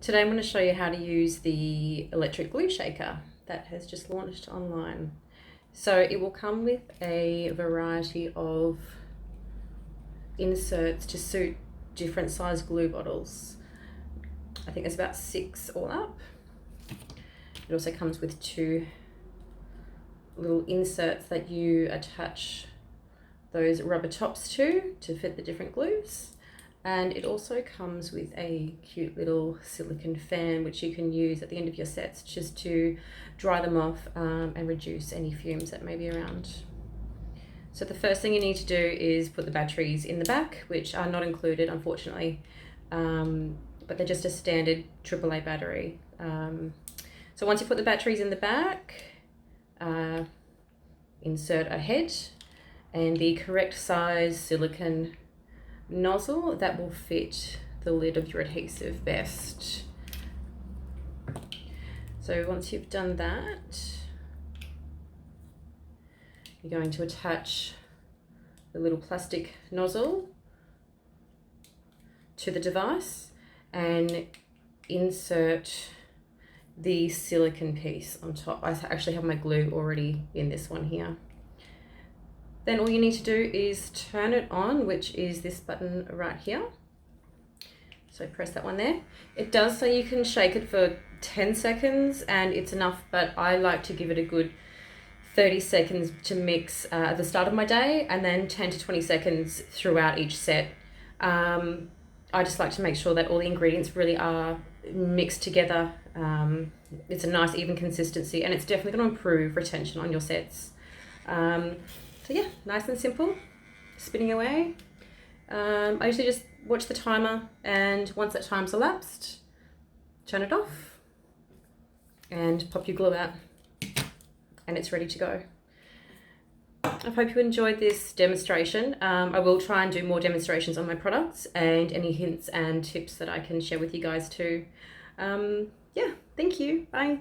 Today I'm going to show you how to use the electric glue shaker that has just launched online. So it will come with a variety of inserts to suit different size glue bottles. I think there's about 6 all up. It also comes with 2 little inserts that you attach those rubber tops to fit the different glues. And it also comes with a cute little silicone fan which you can use at the end of your sets just to dry them off and reduce any fumes that may be around. So the first thing you need to do is put the batteries in the back, which are not included unfortunately, but they're just a standard AAA battery. So once you put the batteries in the back, insert a head and the correct size silicone nozzle that will fit the lid of your adhesive best. So once you've done that, you're going to attach the little plastic nozzle to the device and insert the silicone piece on top. I actually have my glue already in this one here. Then all you need to do is turn it on, which is this button right here. So press that one there. It does say you can shake it for 10 seconds and it's enough, but I like to give it a good 30 seconds to mix at the start of my day and then 10 to 20 seconds throughout each set. I just like to make sure that all the ingredients really are mixed together. It's a nice even consistency and it's definitely going to improve retention on your sets. So yeah, nice and simple, spinning away. I usually just watch the timer and once that time's elapsed, turn it off and pop your glue out and it's ready to go. I hope you enjoyed this demonstration. I will try and do more demonstrations on my products and any hints and tips that I can share with you guys too. Yeah, thank you, bye.